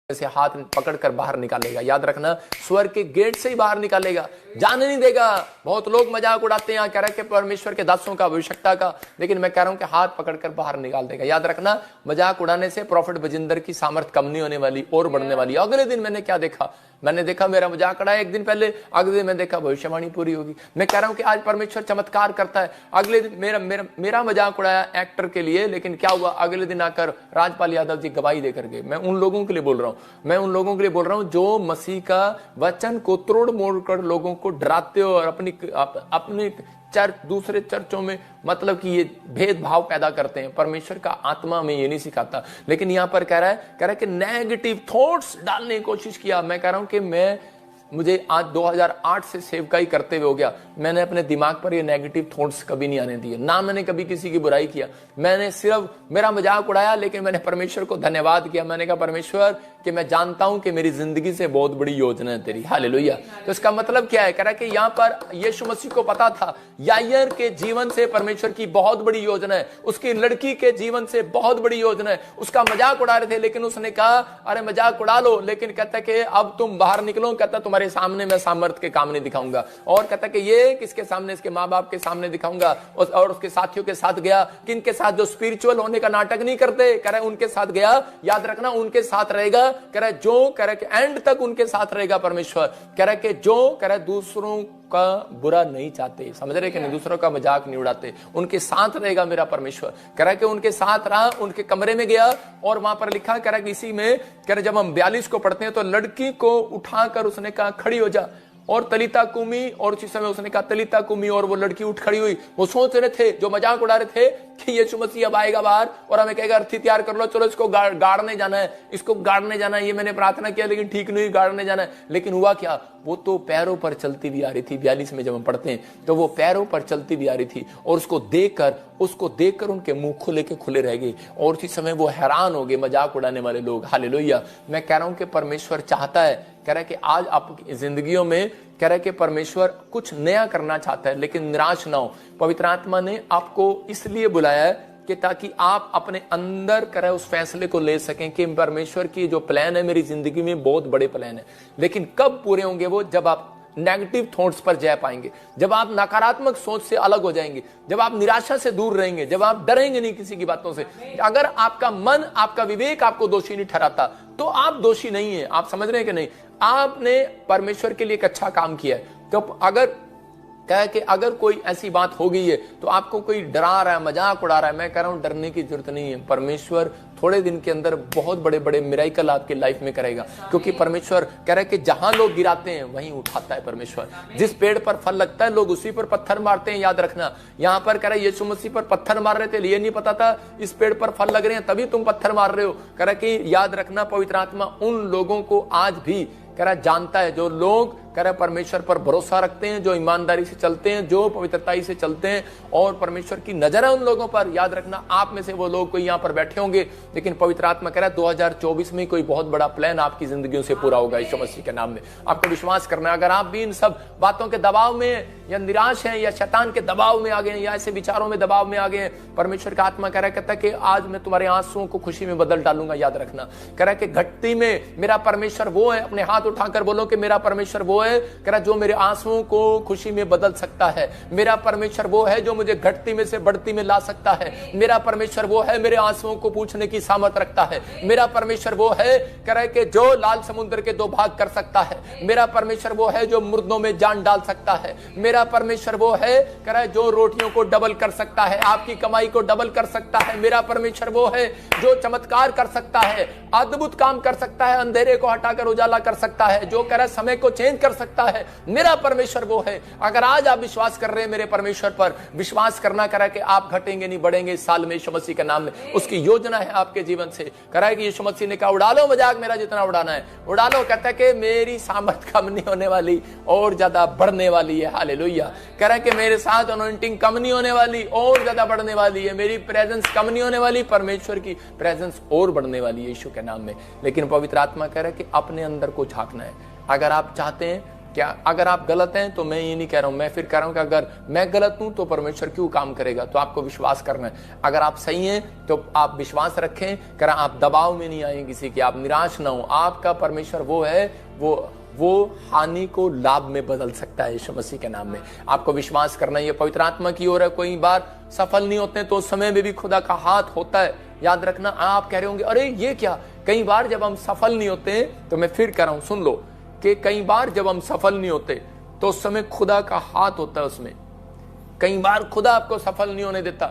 से हाथ पकड़कर बाहर निकालेगा। याद रखना, स्वर्ग के गेट से ही बाहर निकालेगा, जाने नहीं देगा। बहुत लोग मजाक उड़ाते हैं कह रहे कि परमेश्वर के दासों का, आवश्यकता का, लेकिन मैं कह रहा हूं कि हाथ पकड़कर बाहर निकाल देगा। याद रखना, मजाक उड़ाने से प्रॉफिट बजिंदर की सामर्थ कम नहीं होने वाली, और बढ़ने वाली। अगले दिन मैंने क्या देखा, मैंने देखा मेरा मजाक उड़ाया एक दिन पहले, अगले दिन मैं देखा भविष्यवाणी पूरी होगी। मैं कह रहा हूं कि आज परमेश्वर चमत्कार करता है। अगले दिन मेरा मजाक उड़ाया एक्टर के लिए, लेकिन क्या हुआ, अगले दिन आकर राजपाल यादव जी गवाही देकर गए। मैं उन लोगों के लिए बोल रहा हूं, मैं उन लोगों के लिए बोल रहा हूं जो मसीह का वचन को तोड़ मोड़ कर लोगों को डराते हो और अपनी चर्च, दूसरे चर्चों में मतलब कि ये भेदभाव पैदा करते हैं। परमेश्वर का आत्मा में ये नहीं सिखाता, लेकिन यहां पर कह रहा है कि नेगेटिव थॉट्स डालने की कोशिश किया। मैं कह रहा हूं कि मुझे आज 2008 से सेवकाई करते हुए हो गया, मैंने अपने दिमाग पर ये नेगेटिव थॉट्स कभी नहीं आने दिए, ना मैंने कभी किसी की बुराई किया। मैंने सिर्फ मेरा मजाक उड़ाया, लेकिन मैंने परमेश्वर को धन्यवाद किया। मैंने कहा परमेश्वर कि मैं जानता हूं कि मेरी जिंदगी से बहुत बड़ी योजना है तेरी। हालेलुया। तो इसका मतलब क्या है, कह रहा है कि यहां पर यीशु मसीह को पता था यायर के जीवन से परमेश्वर की बहुत बड़ी योजना है, उसकी लड़की के जीवन से बहुत बड़ी योजना है। उसका मजाक उड़ा रहे थे, लेकिन उसने कहा अरे मजाक उड़ा लो, लेकिन कहता कि अब तुम बाहर निकलो, कहता तुम्हारे सामने मैं सामर्थ के काम नहीं दिखाऊंगा। और कहता कि ये किसके सामने, इसके माँ बाप के सामने दिखाऊंगा। और उसके साथियों के साथ गया, किनके साथ, जो स्पिरिचुअल होने का नाटक नहीं करते, कह रहा है उनके साथ गया। याद रखना, उनके साथ रहेगा, कह रहा है जो, कह रहा है कि एंड तक उनके साथ रहेगा परमेश्वर। कह रहा है कि जो, कह रहा है दूसरों का बुरा नहीं चाहते, समझ रहे कि नहीं, दूसरों का मजाक नहीं उड़ाते, उनके साथ रहेगा मेरा परमेश्वर। कह रहा है कि उनके साथ रहा, उनके कमरे में गया, और वहां पर लिखा, कह रहा है कि इसी में, कह रहा है जब हम 42 को पढ़ते हैं तो लड़की को उठाकर उसने कहा खड़ी हो जा, और तलिता कुमी, और उसी समय उसने कहा तलिता कुमी, और वो लड़की उठ खड़ी हुई। वो सोच रहे थे, जो मजाक उड़ा रहे थे कि यीशु मसीह अब आएगा बाहर और हमें कहेगा अर्थी तैयार कर लो, चलो इसको गाड़ने जाना है, इसको गाड़ने जाना है। ये मैंने प्रार्थना किया लेकिन ठीक नहीं, गाड़ने जाना है। लेकिन हुआ क्या, वो तो पैरों पर चलती भी आ रही थी। 42 में जब हम पढ़ते हैं तो वो पैरों पर चलती भी आ रही थी, और उसको देखकर उनके मुंह खुले रह गए, और उसी समय वो हैरान हो गए मजाक उड़ाने वाले लोग। हालेलुया। मैं कह रहा हूं कि परमेश्वर चाहता है, कह रहा है कि आज आपकी जिंदगियों में, कह रहा है कि परमेश्वर कुछ नया करना चाहता है, लेकिन निराश ना हो। पवित्र आत्मा ने आपको इसलिए बुलाया है कि ताकि आप अपने अंदर करे उस फैसले को ले सकें कि परमेश्वर की जो प्लान है मेरी जिंदगी में बहुत बड़े प्लान है। लेकिन कब पूरे होंगे वो, जब आप नेगेटिव थॉट्स पर जय पाएंगे, जब आप नकारात्मक सोच से अलग हो जाएंगे, जब आप निराशा से दूर रहेंगे, जब आप डरेंगे नहीं किसी की बातों से। अगर आपका मन, आपका विवेक आपको दोषी नहीं ठहराता तो आप दोषी नहीं है। आप समझ रहे हैं कि नहीं, आपने परमेश्वर के लिए एक अच्छा काम किया है। तो अगर कहे कि अगर कोई ऐसी बात हो गई है तो आपको कोई डरा रहा है, मजाक उड़ा रहा है, मैं कह रहा हूं डरने की जरूरत नहीं है। परमेश्वर थोड़े दिन के अंदर बहुत बड़े बड़े मिरेकल आपकी लाइफ में करेगा, क्योंकि परमेश्वर कह रहा है कि जहां लोग गिराते हैं वहीं उठाता है परमेश्वर। जिस पेड़ पर फल लगता है लोग उसी पर पत्थर मारते हैं। याद रखना, यहां पर कह रहा है यीशु मसीह पर पत्थर मार रहे थे, ये नहीं पता था इस पेड़ पर फल लग रहे हैं तभी तुम पत्थर मार रहे हो। कह रहा है कि याद रखना, पवित्र आत्मा उन लोगों को आज भी कह रहा जानता है, जो लोग कह रहा परमेश्वर पर भरोसा रखते हैं, जो ईमानदारी से चलते हैं, जो पवित्रताई से चलते हैं, और परमेश्वर की नजर है उन लोगों पर। याद रखना, आप में से वो लोग कोई यहाँ पर बैठे होंगे, लेकिन पवित्र आत्मा कह रहा है 2024 में कोई बहुत बड़ा प्लान आपकी जिंदगियों से पूरा होगा यीशु मसीह के नाम में। आपको विश्वास करना है। अगर आप भी इन सब बातों के दबाव में, या निराश हैं, या शैतान के दबाव में आ गए, या ऐसे विचारों में दबाव में आ गए, परमेश्वर का आत्मा कह रहा है, कहता है कि आज मैं तुम्हारे आंसुओं को खुशी में बदल डालूंगा। याद रखना, कह रहा है कि घटती में मेरा परमेश्वर वो है, अपने हाथ उठाकर बोलो कि मेरा परमेश्वर वो है, कह रहा जो मेरे आंसुओं को खुशी में बदल सकता है। मेरा परमेश्वर वो है जो मुझे घटती में से बढ़ती में ला सकता है। मेरा परमेश्वर वो है, मेरे आंसुओं को पूछने की सामर्थ रखता है। मेरा परमेश्वर वो है, कह रहा है कि जो लाल समुद्र के 2 भाग कर सकता है। मेरा परमेश्वर वो है जो मुर्दों में जान डाल सकता है। मेरा परमेश्वर वो है, कह रहा है जो रोटियों को डबल कर सकता है, आपकी कमाई को डबल कर सकता है। मेरा परमेश्वर वो है जो चमत्कार कर सकता है, अद्भुत काम कर सकता है, अंधेरे को हटाकर उजाला कर सकता है, जो कह रहा है समय को चेंज कर सकता है। मेरा परमेश्वर वो है। अगर आज आप विश्वास कर रहे हैं मेरे परमेश्वर पर, विश्वास करना करा कि आप घटेंगे नहीं बढ़ेंगे इस साल में यीशु मसीह के नाम में। उसकी योजना है आपके जीवन से। करा है कि यीशु मसीह ने कहा उड़ा लो मजाक मेरा जितना उड़ाना है उड़ा लो। कहता है कि मेरी सामर्थ कम नहीं होने वाली, और ज्यादा बढ़ने वाली है। हालेलुया। कह रहा है कि मेरे साथ अनॉइंटिंग कम नहीं होने वाली, और ज्यादा बढ़ने वाली है। मेरी प्रेजेंस कम नहीं होने वाली, परमेश्वर की प्रेजेंस और बढ़ने वाली है यीशु के नाम में। लेकिन पवित्र आत्मा कह रहा है कि अपने अंदर को झांकना है। अगर आप चाहते हैं क्या अगर आप गलत हैं तो मैं ये नहीं कह रहा हूं, मैं फिर कह रहा हूं कि अगर मैं गलत हूं तो परमेश्वर क्यों काम करेगा, तो आपको विश्वास करना है। अगर आप सही हैं तो आप विश्वास रखें, कर आप दबाव में नहीं आए किसी की, आप निराश ना हो। आपका परमेश्वर वो है, वो हानि को लाभ में बदल सकता है यीशु मसीह के नाम में। आपको विश्वास करना है, ये पवित्र आत्मा की ओर है। कोई बार सफल नहीं होते तो उस समय में भी खुदा का हाथ होता है। याद रखना, आप कह रहे होंगे अरे ये क्या, कई बार जब हम सफल नहीं होते, तो मैं फिर कह रहा हूं सुन लो, कि कई बार जब हम सफल नहीं होते तो उस समय खुदा का हाथ होता है उसमें। कई बार खुदा आपको सफल नहीं होने देता,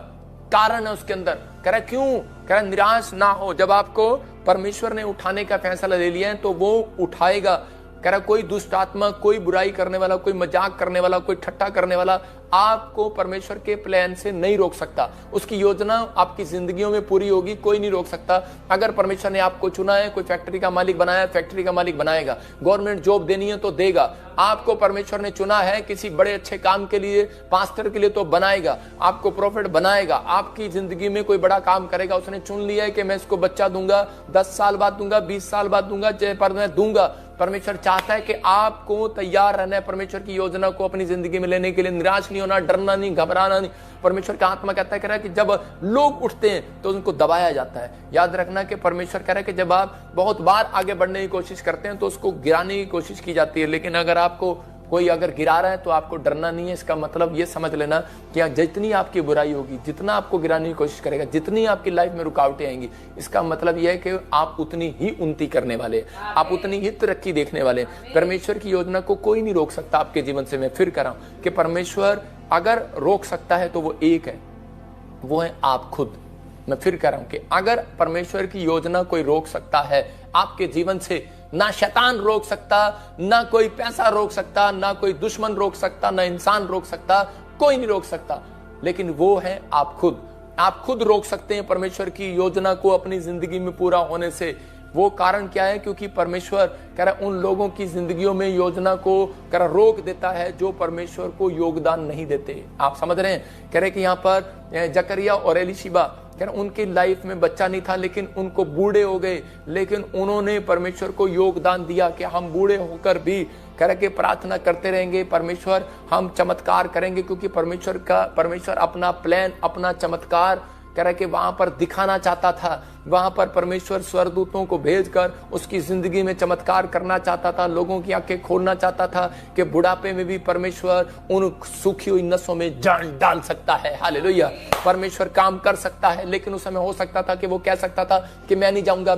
कारण है उसके अंदर। कह रहा क्यों, कह रहा निराश ना हो। जब आपको परमेश्वर ने उठाने का फैसला ले लिया है तो वो उठाएगा। कह रहा कोई दुष्ट आत्मा, कोई बुराई करने वाला, कोई मजाक करने वाला, कोई ठट्टा करने वाला आपको परमेश्वर के प्लान से नहीं रोक सकता। उसकी योजना आपकी जिंदगियों में पूरी होगी, कोई नहीं रोक सकता। अगर परमेश्वर ने आपको चुना है, कोई फैक्ट्री का मालिक बनाया है, फैक्ट्री का मालिक बनाएगा। गवर्नमेंट जॉब देनी है तो देगा। आपको परमेश्वर ने चुना है किसी बड़े अच्छे काम के लिए, पास्टर के लिए, तो बनाएगा। आपको प्रॉफिट बनाएगा, आपकी जिंदगी में कोई बड़ा काम करेगा। उसने चुन लिया है कि मैं इसको बच्चा दूंगा, 10 साल बाद दूंगा, 20 साल बाद दूंगा, पर मैं दूंगा। परमेश्वर चाहता है कि आपको तैयार रहना है परमेश्वर की योजना को अपनी जिंदगी में लेने के लिए। निराश नहीं होना, डरना नहीं, घबराना नहीं। परमेश्वर का आत्मा कहता है, कह रहा है कि जब लोग उठते हैं तो उनको दबाया जाता है। याद रखना कि परमेश्वर कह रहा है कि जब आप बहुत बार आगे बढ़ने की कोशिश करते हैं तो उसको गिराने की कोशिश की जाती है। लेकिन अगर आपको कोई अगर गिरा रहा है तो आपको डरना नहीं है। इसका मतलब ये समझ लेना कि जितनी आपकी बुराई होगी, जितना आपको गिराने की कोशिश करेगा, जितनी आपकी लाइफ में रुकावटें आएंगी, इसका मतलब यह है कि आप उतनी ही उन्नति करने वाले, आप उतनी ही तरक्की देखने वाले। परमेश्वर की योजना को कोई नहीं रोक सकता आपके जीवन से। मैं फिर कह रहा हूं कि परमेश्वर अगर रोक सकता है तो वो एक है, वो है आप खुद। मैं फिर कह रहा हूं कि अगर परमेश्वर की योजना कोई रोक सकता है आपके जीवन से, ना शैतान रोक सकता, ना कोई पैसा रोक सकता, ना कोई दुश्मन रोक सकता, ना इंसान रोक सकता, कोई नहीं रोक सकता। लेकिन वो है आप खुद। आप खुद रोक सकते हैं परमेश्वर की योजना को अपनी जिंदगी में पूरा होने से। वो कारण क्या है, क्योंकि परमेश्वर कह रहा उन लोगों की जिंदगियों में योजना को कह रहा रोक देता है जो परमेश्वर को योगदान नहीं देते। आप समझ रहे हैं, कह रहे कि यहाँ पर जकरिया और एलीशिबा, कह रहे उनकी लाइफ में बच्चा नहीं था, लेकिन उनको बूढ़े हो गए, लेकिन उन्होंने परमेश्वर को योगदान दिया कि हम बूढ़े होकर भी कह रहे कि प्रार्थना करते रहेंगे, परमेश्वर हम चमत्कार करेंगे। क्योंकि परमेश्वर अपना प्लान, अपना चमत्कार कह रहा कि वहां पर दिखाना चाहता था। वहां पर परमेश्वर स्वर्गदूतों को भेजकर उसकी जिंदगी में चमत्कार करना चाहता था, लोगों की आंखें खोलना चाहता था कि बुढ़ापे में भी परमेश्वर उन सूखी हुई नसों में जान डाल सकता है। हालेलुया, परमेश्वर काम कर सकता है। लेकिन उस समय हो सकता था कि वो कह सकता था कि मैं नहीं जाऊंगा,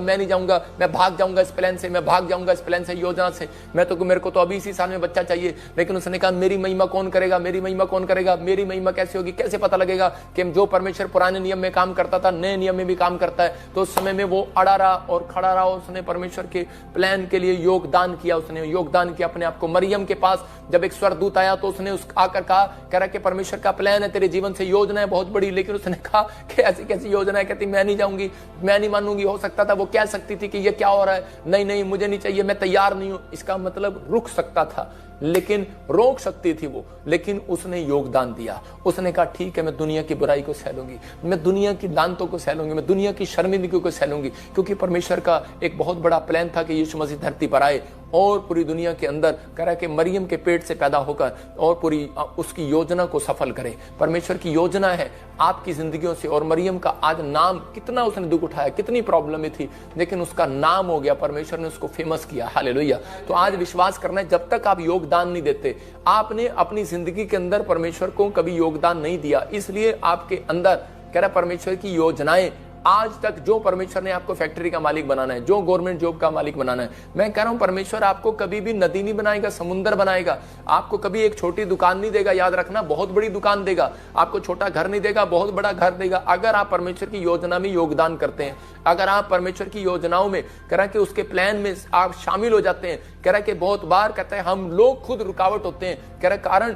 मैं भाग जाऊंगा इस प्लान से, मैं भाग जाऊंगा इस प्लान से, योजना से। मेरे को तो अभी इसी साल में बच्चा चाहिए। लेकिन उसने कहा मेरी महिमा कौन करेगा, मेरी महिमा कौन करेगा, मेरी महिमा कैसे होगी, कैसे पता लगेगा कि जो परमेश्वर पुराने नियम में काम करता था नए नियम में भी काम करता है। तो उस समय में वो अड़ा रहा और खड़ा रहा। उसने परमेश्वर के प्लान के लिए योगदान किया। उसने योगदान किया अपने आप को। मरियम के पास जब एक स्वर्गदूत आया तो उसने आकर कहा, कह रहा कि परमेश्वर का प्लान है तेरे जीवन से, योजना है बहुत बड़ी। लेकिन उसने कहा कि ऐसी कैसी योजना है, कहती मैं नहीं जाऊंगी, मैं नहीं मानूंगी। हो सकता था वो कह सकती थी कि ये क्या हो रहा है, नहीं मुझे नहीं चाहिए, मैं तैयार नहीं हूं। इसका मतलब रुक सकता था, लेकिन रोक सकती थी वो। लेकिन उसने योगदान दिया। उसने कहा ठीक है, मैं दुनिया की बुराई को सहलूंगी, मैं दुनिया की लानतों को सहलूंगी, मैं दुनिया की शर्मिंदगी को सहलूंगी। क्योंकि परमेश्वर का एक बहुत बड़ा प्लान था कि यीशु मसीह धरती पर आए और पूरी दुनिया के अंदर कह रहा है कि मरियम के पेट से पैदा होकर और पूरी उसकी योजना को सफल करे। परमेश्वर की योजना है आपकी जिंदगियों से। और मरियम का आज नाम, कितना उसने दुख उठाया, कितनी प्रॉब्लम में थी, लेकिन उसका नाम हो गया, परमेश्वर ने उसको फेमस किया। हालेलुया। तो आज विश्वास करना है, जब तक आप योगदान नहीं देते, आपने अपनी जिंदगी के अंदर परमेश्वर को कभी योगदान नहीं दिया, इसलिए आपके अंदर कह रहा परमेश्वर की योजनाएं आज तक, जो परमेश्वर ने आपको फैक्ट्री का मालिक बनाना है, जो गवर्नमेंट जॉब का मालिक बनाना है, मैं कह रहा हूं परमेश्वर आपको कभी भी नदी नहीं बनाएगा, समुद्र बनाएगा। आपको कभी एक छोटी दुकान नहीं देगा, याद रखना, बहुत बड़ी दुकान देगा। आपको छोटा घर नहीं देगा, बहुत बड़ा घर देगा। अगर आप परमेश्वर की योजना में योगदान करते हैं, अगर आप परमेश्वर की योजनाओं में कह रहा कि उसके प्लान में आप शामिल हो जाते हैं। कह रहा कि बहुत बार कहते हैं हम लोग खुद रुकावट होते हैं, कह रहा कारण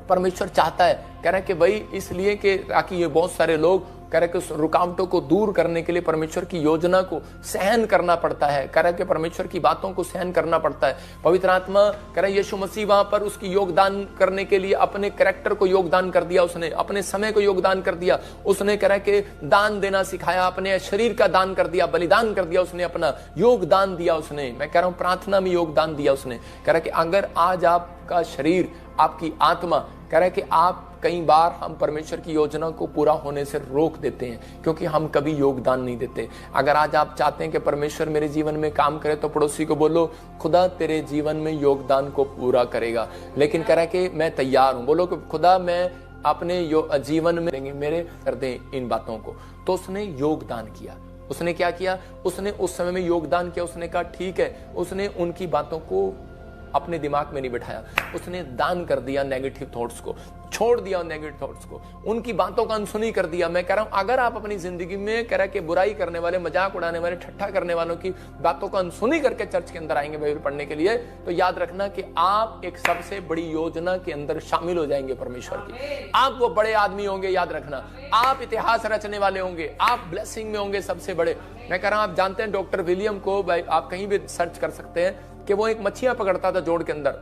परमेश्वर चाहता है, कह रहा है कि भाई इसलिए कि ताकि ये बहुत सारे लोग कह रहे कि उस रुकावटों को दूर करने के लिए परमेश्वर की योजना को सहन करना पड़ता है, कह रहे कि परमेश्वर की बातों को सहन करना पड़ता है। पवित्र आत्मा कह रहे यीशु मसीह वहां पर उसकी योगदान करने के लिए अपने कैरेक्टर को योगदान कर दिया, उसने अपने समय को योगदान कर दिया, उसने कह रहे कि दान देना सिखाया, अपने शरीर का दान कर दिया, बलिदान कर दिया, उसने अपना योगदान दिया। उसने, मैं कह रहा हूं प्रार्थना में योगदान दिया उसने। कह रहा कि अगर आज आपका शरीर, आपकी आत्मा, कह रहा है कि आप कई बार हम परमेश्वर की योजना को पूरा होने से रोक देते हैं क्योंकि हम कभी योगदान नहीं देते। अगर आज आप चाहते हैं कि परमेश्वर मेरे जीवन में काम करे तो पड़ोसी को बोलो खुदा तेरे जीवन में योगदान को पूरा करेगा। लेकिन कह रहा है कि मैं तैयार हूं, बोलो कि खुदा मैं अपने जीवन में मेरे कर दे इन बातों को। तो उसने योगदान किया। उसने क्या किया? उसने उस समय में योगदान किया। उसने कहा ठीक है, उसने उनकी बातों को अपने दिमाग में नहीं बिठाया, उसने दान कर दिया, नेगेटिव थॉट्स को छोड़ दिया, नेगेटिव थॉट्स को, उनकी बातों का अनसुनी कर दिया। मैं कह रहा हूं अगर आप अपनी जिंदगी में कह रहा कि बुराई करने वाले, मजाक उड़ाने वाले, ठट्ठा करने वालों की बातों का अनसुनी करके चर्च के अंदर आएंगे बाइबल पढ़ने के लिए, तो याद रखना कि आप एक सबसे बड़ी योजना के अंदर शामिल हो जाएंगे परमेश्वर की। आप वो बड़े आदमी होंगे, याद रखना, आप इतिहास रचने वाले होंगे, आप ब्लेसिंग में होंगे सबसे बड़े। मैं कह रहा हूं आप जानते हैं डॉक्टर विलियम को, आप कहीं भी सर्च कर सकते हैं कि वो एक मच्छियां पकड़ता था जोड़ के अंदर,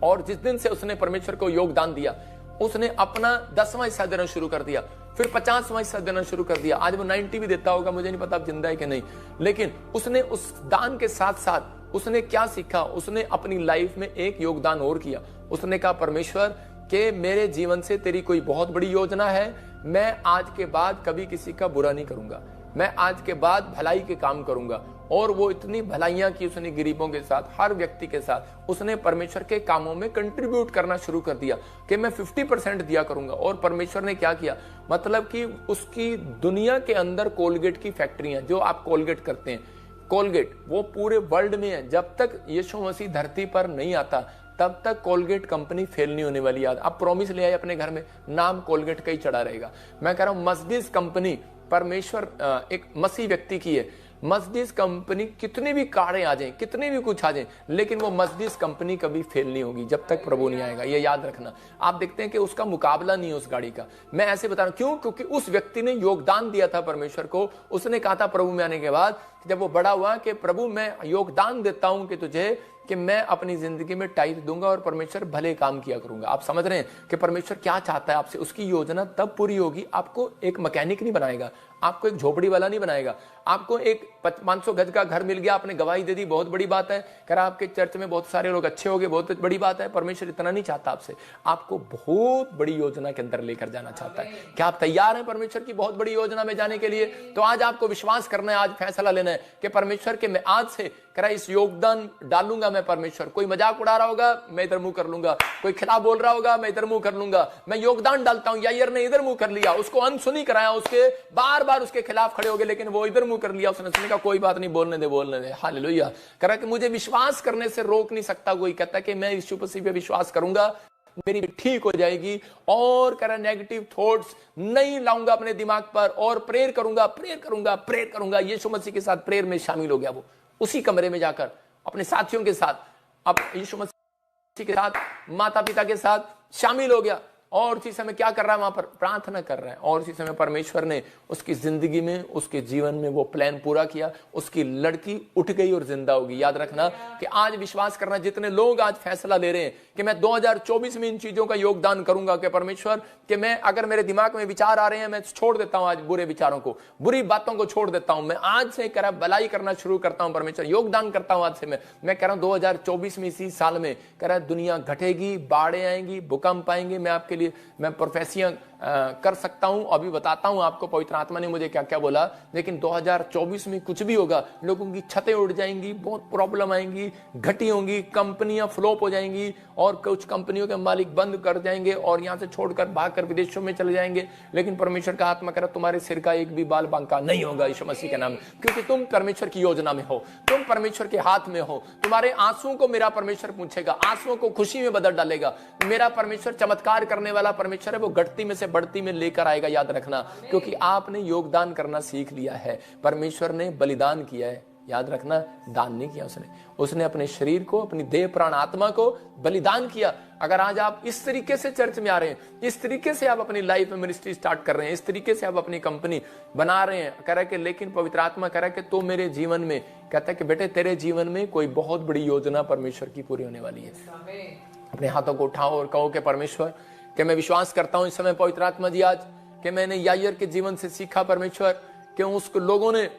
और जिस दिन से उसने परमेश्वर को योगदान दिया उसने अपना 10वां हिस्सा देना शुरू कर दिया, फिर 50वां हिस्सा देना शुरू कर दिया। आज वो 90 भी देता होगा, मुझे नहीं पता अब जिंदा है कि नहीं, लेकिन उसने उस दान के साथ साथ उसने क्या सीखा? उसने अपनी लाइफ में एक योगदान और किया। उसने कहा परमेश्वर के मेरे जीवन से तेरी कोई बहुत बड़ी योजना है, मैं आज के बाद कभी किसी का बुरा नहीं करूंगा, मैं आज के बाद भलाई के काम करूंगा। और वो इतनी भलाइयां की उसने गरीबों के साथ, हर व्यक्ति के साथ उसने परमेश्वर के कामों में कंट्रीब्यूट करना शुरू कर दिया कि मैं 50% दिया करूंगा। और परमेश्वर ने क्या किया? मतलब कि उसकी दुनिया के अंदर कोलगेट की फैक्ट्रियां, जो आप कोलगेट करते हैं, कोलगेट वो पूरे वर्ल्ड में है। जब तक यीशु मसीह धरती पर नहीं आता तब तक कोलगेट कंपनी फेल नहीं होने वाली। याद, आप प्रॉमिस ले आए अपने घर में, नाम कोलगेट का ही चढ़ा रहेगा। मैं कह रहा हूं मर्सिडीज कंपनी परमेश्वर एक मसीह व्यक्ति की है। मर्सिडीज कंपनी कितनी भी कारें आ जाएं, कितने भी कुछ आ जाएं, लेकिन वो मर्सिडीज कंपनी कभी फेल नहीं होगी जब तक प्रभु नहीं आएगा। ये याद रखना। आप देखते हैं कि उसका मुकाबला नहीं है उस गाड़ी का। मैं ऐसे बता रहा हूं क्यों? क्योंकि उस व्यक्ति ने योगदान दिया था परमेश्वर को। उसने कहा था प्रभु में आने के बाद, जब वो बड़ा हुआ, कि प्रभु मैं योगदान देता हूं कि तुझे कि मैं अपनी जिंदगी में टाइप दूंगा और परमेश्वर भले काम किया करूंगा। आप समझ रहे हैं कि परमेश्वर क्या चाहता है आपसे? उसकी योजना तब पूरी होगी। आपको एक मैकेनिक नहीं बनाएगा, आपको एक झोपड़ी वाला नहीं बनाएगा, आपको एक 500 गज का घर मिल गया, आपने गवाही दे दी, बहुत बड़ी बात है, कह रहा आपके चर्च में बहुत सारे लोग अच्छे हो गए, बहुत बड़ी बात है। परमेश्वर इतना नहीं चाहता आपसे, आपको बहुत बड़ी योजना के अंदर लेकर जाना चाहता है। क्या आप तैयार हैं परमेश्वर की बहुत बड़ी योजना में जाने के लिए? तो आज आपको विश्वास करना है, आज फैसला लेना है कि परमेश्वर के मैं आज से कह रहा इस योगदान डालूंगा मैं परमेश्वर। कोई मजाक उड़ा रहा होगा, मैं इधर मुंह कर लूंगा, कोई खिलाफ बोल रहा होगा, मैं इधर मुंह कर लूंगा। मैं योगदान डालता हूं। यायर ने इधर मुंह कर लिया, उसको अनसुनी कराया, उसके बार बार उसके खिलाफ खड़े हो गए, लेकिन वो इधर मुंह कर लिया। उसने सुनी का कोई बात नहीं, बोलने दे, बोलने दे। हालेलुया। कह रहा कि मुझे विश्वास करने से रोक नहीं सकता कोई। कहता कि मैं यीशु मसीह पे विश्वास करूंगा, मेरी ठीक हो जाएगी। और कह रहा नेगेटिव थॉट्स नहीं लाऊंगा अपने दिमाग पर, और प्रेयर करूंगा, प्रेयर करूंगा, प्रेयर करूंगा। यीशु मसीह के साथ प्रेयर में शामिल हो गया। वो उसी कमरे में जाकर अपने साथियों के साथ, अब यीशु मसीह के साथ, माता पिता के साथ शामिल हो गया। और उसी समय क्या कर रहा है? वहां पर प्रार्थना कर रहा है। और उसी समय परमेश्वर ने उसकी जिंदगी में, उसके जीवन में वो प्लान पूरा किया। उसकी लड़की उठ गई और जिंदा होगी। याद रखना कि आज विश्वास करना, जितने लोग आज फैसला ले रहे हैं कि मैं 2024 में इन चीजों का योगदान करूंगा, कि परमेश्वर कि मैं, अगर मेरे दिमाग में विचार आ रहे हैं, मैं छोड़ देता हूं आज बुरे विचारों को, बुरी बातों को छोड़ देता हूं। मैं आज से कह रहा भलाई करना शुरू करता हूं, परमेश्वर योगदान करता हूं आज से। मैं कह रहा हूं 2024 में, इसी साल में कह रहा दुनिया घटेगी, बाढ़ें आएंगी, भूकंप आएंगे। मैं आपके लिए मैं प्रोफेसियां कर सकता हूं, अभी बताता हूं आपको पवित्र आत्मा ने मुझे क्या क्या बोला। लेकिन 2024 में कुछ भी होगा, लोगों की छतें उड़ जाएंगी, बहुत प्रॉब्लम आएंगी, घटी होंगी, कंपनियां फ्लॉप हो जाएंगी, और कुछ कंपनियों के मालिक बंद कर जाएंगे और यहां से छोड़कर भागकर विदेशों में चले जाएंगे। लेकिन परमेश्वर का आत्मा कह रहा तुम्हारे सिर का एक भी बाल बांका नहीं होगा यीशु मसीह के नाम में, क्योंकि तुम परमेश्वर की योजना में हो, तुम परमेश्वर के हाथ में हो। तुम्हारे आंसुओं को मेरा परमेश्वर पूछेगा, आंसुओं को खुशी में बदल डालेगा। मेरा परमेश्वर चमत्कार करने वाला परमेश्वर है, वो घटती में से बढ़ती में लेकर आएगा। याद रखना, क्योंकि आपने योगदान करना सीख लिया है। परमेश्वर ने बलिदान किया है, याद रखना, दान नहीं किया उसने अपने शरीर को, अपनी देह प्राण आत्मा को बलिदान किया। अगर आज आप इस तरीके से चर्च में आ रहे हैं, इस तरीके से आप अपनी लाइफ में मिनिस्ट्री स्टार्ट कर रहे हैं, इस तरीके से आप अपनी कंपनी बना रहे हैं, कह रहा है कि लेकिन पवित्र आत्मा कह रहा है कि तो मेरे जीवन में, कहता है कि बेटे तेरे जीवन में कोई बहुत बड़ी योजना परमेश्वर की पूरी होने वाली है। अपने हाथों को उठाओ और कहो कि परमेश्वर, कि मैं विश्वास करता हूं इस समय पवित्र आत्मा जी आज, कि मैंने यायर के जीवन से सीखा परमेश्वर, कि उसको लोगों ने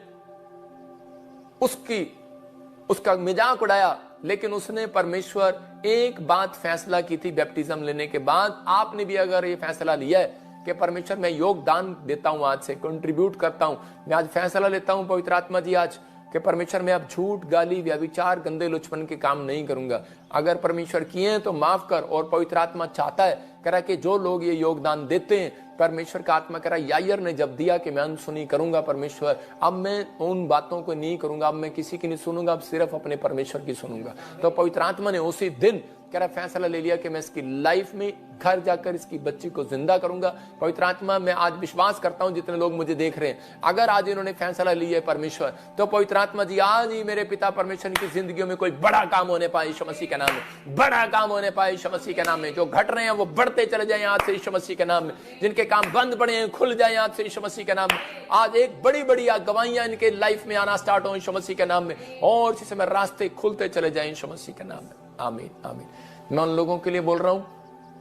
उसका मजाक उड़ाया, लेकिन उसने परमेश्वर एक बात फैसला की थी बैप्टिज्म लेने के बाद। आपने भी अगर ये फैसला लिया है कि परमेश्वर मैं योगदान देता हूं, आज से कंट्रीब्यूट करता हूं, मैं आज फैसला लेता हूं पवित्र आत्मा जी आज कि परमेश्वर मैं अब झूठ, गाली, व्यभिचार, गंदे लुचपन के काम नहीं करूंगा। अगर परमेश्वर किए हैं तो माफ कर। और पवित्र आत्मा चाहता है, कह रहा है कि जो लोग ये योगदान देते हैं, परमेश्वर का आत्मा कह रहा है यायर ने जब दिया कि मैं अनसुनी करूंगा परमेश्वर, अब मैं उन बातों को नहीं करूंगा, अब मैं किसी की नहीं सुनूंगा, अब सिर्फ अपने परमेश्वर की सुनूंगा। तो पवित्र आत्मा ने उसी दिन कह रहा फैसला ले लिया कि मैं इसकी लाइफ में घर जाकर इसकी बच्ची को जिंदा करूंगा। पवित्र आत्मा, मैं आज विश्वास करता हूं जितने लोग मुझे देख रहे हैं, अगर आज इन्होंने फैसला लिया है परमेश्वर, तो पवित्र आत्मा जी आज ही मेरे पिता परमेश्वर की जिंदगी में कोई बड़ा काम होने पाए यीशु मसीह के नाम में, बड़ा काम होने पाए यीशु मसीह के नाम में। जो घट रहे हैं वो बढ़ते चले जाए आज से यीशु मसीह के नाम में, जिनके काम बंद पड़े हैं खुल जाए आज से यीशु मसीह के नाम में। आज एक बड़ी बड़ी गवाहियां इनके लाइफ में आना स्टार्ट हो यीशु मसीह के नाम में, और इसी समय रास्ते खुलते चले जाए यीशु मसीह के नाम में। आमीन आमीन। मैं उन लोगों के लिए बोल रहा हूं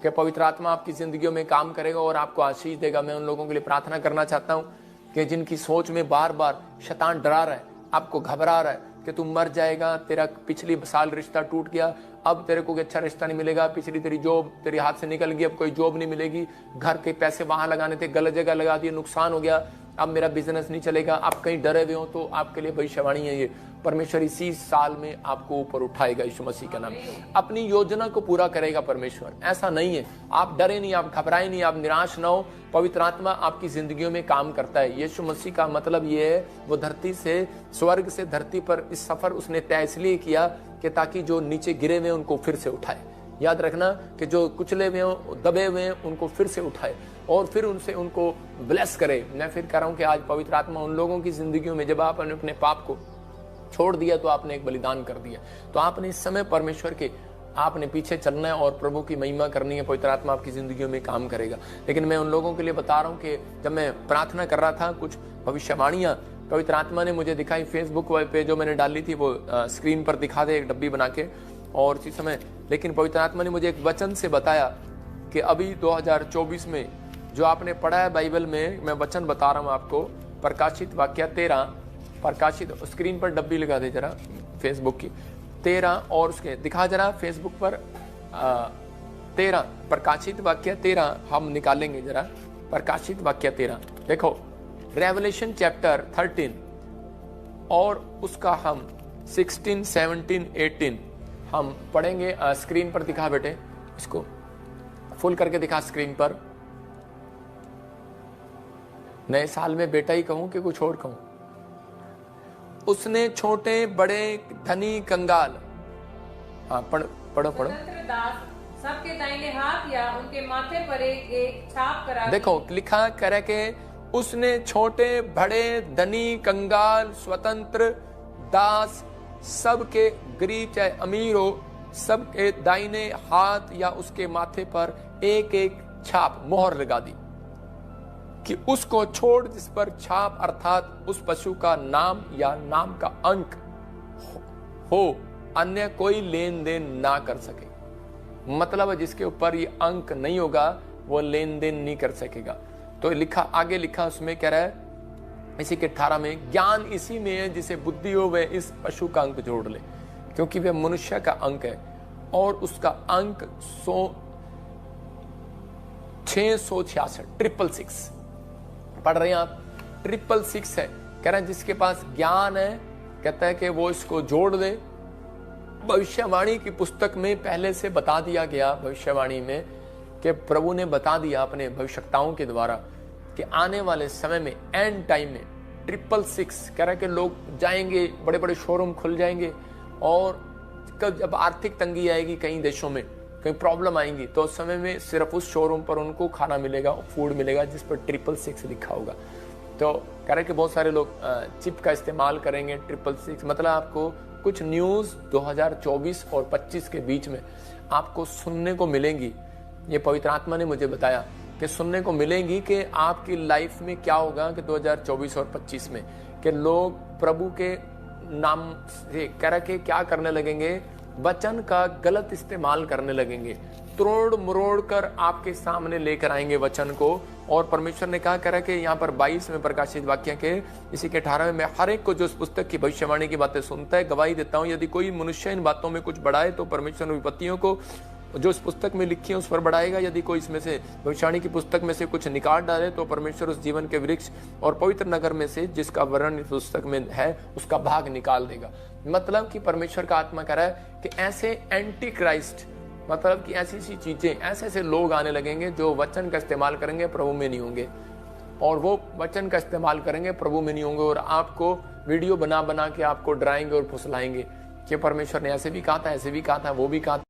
कि पवित्र आत्मा आपकी जिंदगियों में काम करेगा और आपको आशीष देगा। मैं उन लोगों के लिए प्रार्थना करना चाहता हूं कि जिनकी सोच में बार बार शैतान डरा रहा है, आपको घबरा रहा है कि तू मर जाएगा, तेरा पिछली साल रिश्ता टूट गया, अब तेरे को अच्छा रिश्ता नहीं मिलेगा, पिछली तेरी जॉब तेरे हाथ से निकल गई, अब कोई जॉब नहीं मिलेगी, घर के पैसे वहां लगाने थे गलत जगह लगा दिए, नुकसान हो गया, अब मेरा बिजनेस नहीं चलेगा, आप कहीं डरे हुए हो, तो आपके लिए भविष्यवाणी है ये, परमेश्वर इसी साल में आपको ऊपर उठाएगा यीशु मसीह का नाम, अपनी योजना को पूरा करेगा परमेश्वर। ऐसा नहीं है, आप डरे नहीं, आप घबराए नहीं, आप निराश ना हो। पवित्र आत्मा आपकी जिंदगियों में काम करता है। यीशु मसीह का मतलब ये है, वो धरती से, स्वर्ग से धरती पर इस सफर उसने तय इसलिए किया कि ताकि जो नीचे गिरे हुए उनको फिर से उठाए। याद रखना कि जो कुचले हुए हो, दबे हुए हैं, उनको फिर से उठाए और फिर उनसे उनको ब्लेस करे। मैं फिर कह रहा हूं कि आज पवित्र आत्मा उन लोगों की जिंदगियों में, जब आपने अपने पाप को छोड़ दिया तो आपने एक बलिदान कर दिया, तो आपने इस समय परमेश्वर के आपने पीछे चलना है और प्रभु की महिमा करनी है। पवित्र आत्मा आपकी जिंदगियों में काम करेगा। लेकिन मैं उन लोगों के लिए बता रहा हूं कि जब मैं प्रार्थना कर रहा था, कुछ भविष्यवाणियां पवित्र आत्मा ने मुझे दिखाई, फेसबुक पे जो मैंने डाली थी वो स्क्रीन पर दिखा दे एक डब्बी बना के, और इसी समय लेकिन पवित्र आत्मा ने मुझे एक वचन से बताया कि अभी 2024 में जो आपने पढ़ा है बाइबल में, मैं वचन बता रहा हूं आपको, प्रकाशित वाक्य 13, प्रकाशित स्क्रीन पर डब्बी लगा दे जरा फेसबुक की 13, और उसके दिखा जरा फेसबुक पर 13, प्रकाशित वाक्य 13 हम निकालेंगे जरा, प्रकाशित वाक्य 13 देखो, रेवलेशन चैप्टर 13 और उसका हम 16, 17, 18 हम पढ़ेंगे। स्क्रीन पर दिखा बेटे, इसको फुल करके दिखा स्क्रीन पर। नए साल में बेटा ही कहूं कि कुछ और कहूं? उसने छोटे बड़े धनी कंगाल, हाँ पढ़ो पढ़ो पढ़ो, सबके दाहिने हाथ या उनके माथे पर एक छाप करा। देखो लिखा करे के उसने छोटे बड़े धनी कंगाल स्वतंत्र दास सबके, गरीब चाहे अमीर हो, सबके दाहिने हाथ या उसके माथे पर एक एक छाप मोहर लगा दी कि उसको छोड़ जिस पर छाप अर्थात उस पशु का नाम या नाम का अंक हो, अन्य कोई लेन देन ना कर सके। मतलब जिसके ऊपर ये अंक नहीं होगा वो लेन देन नहीं कर सकेगा। तो लिखा आगे लिखा उसमें कह रहा है इसी के 18 में, ज्ञान इसी में है जिसे बुद्धि हो वह इस पशु का अंक जोड़ ले, क्योंकि वह मनुष्य का अंक है और उसका अंक 666 666 पढ़ रहे हैं आप, 666 है। कह रहे हैं जिसके पास ज्ञान है, कहता है कि वो इसको जोड़ दे। भविष्यवाणी की पुस्तक में पहले से बता दिया गया, भविष्यवाणी में कि प्रभु ने बता दिया अपने भविष्यवक्ताओं के द्वारा कि आने वाले समय में, एंड टाइम में 666 कह रहा है कि लोग जाएंगे, बड़े बड़े शोरूम खुल जाएंगे, और जब आर्थिक तंगी आएगी कई देशों में, कहीं प्रॉब्लम आएंगी, तो उस समय में सिर्फ उस शोरूम पर उनको खाना मिलेगा, फूड मिलेगा जिस पर 666 लिखा होगा। तो कह रहे कि बहुत सारे लोग चिप का इस्तेमाल करेंगे 666, मतलब आपको कुछ न्यूज़ 2024 और 25 के बीच में आपको सुनने को मिलेंगी। ये पवित्र आत्मा ने मुझे बताया कि सुनने को मिलेंगी कि आपकी लाइफ में क्या होगा कि 2024 और 25 में कि लोग प्रभु के नाम से कह रहा कि क्या करने लगेंगे, वचन का गलत इस्तेमाल करने लगेंगे, तोड़ मरोड़ कर आपके सामने लेकर आएंगे वचन को। और परमेश्वर ने कहा करा कि यहाँ पर 22 में प्रकाशित वाक्य के इसी के 18 में, हर एक को जो उस पुस्तक की भविष्यवाणी की बातें सुनता है गवाही देता हूँ, यदि कोई मनुष्य इन बातों में कुछ बढ़ाए तो परमेश्वर ने विपत्तियों को जो इस पुस्तक में लिखी है उस पर बढ़ाएगा। यदि कोई इसमें से भविष्यवाणी की पुस्तक में से कुछ निकाल डाले तो परमेश्वर उस जीवन के वृक्ष और पवित्र नगर में से जिसका वर्णन इस पुस्तक में है उसका भाग निकाल देगा। मतलब कि परमेश्वर का आत्मा कह रहा है कि ऐसे एंटी क्राइस्ट, मतलब कि ऐसी सी चीजें, ऐसे ऐसे लोग आने लगेंगे जो वचन का इस्तेमाल करेंगे प्रभु में नहीं होंगे, और वो वचन का इस्तेमाल करेंगे प्रभु में नहीं होंगे, और आपको वीडियो बना बना के आपको डराएंगे और फुसलाएंगे कि परमेश्वर ने ऐसे भी कहा था, ऐसे भी कहा था, वो भी कहा था।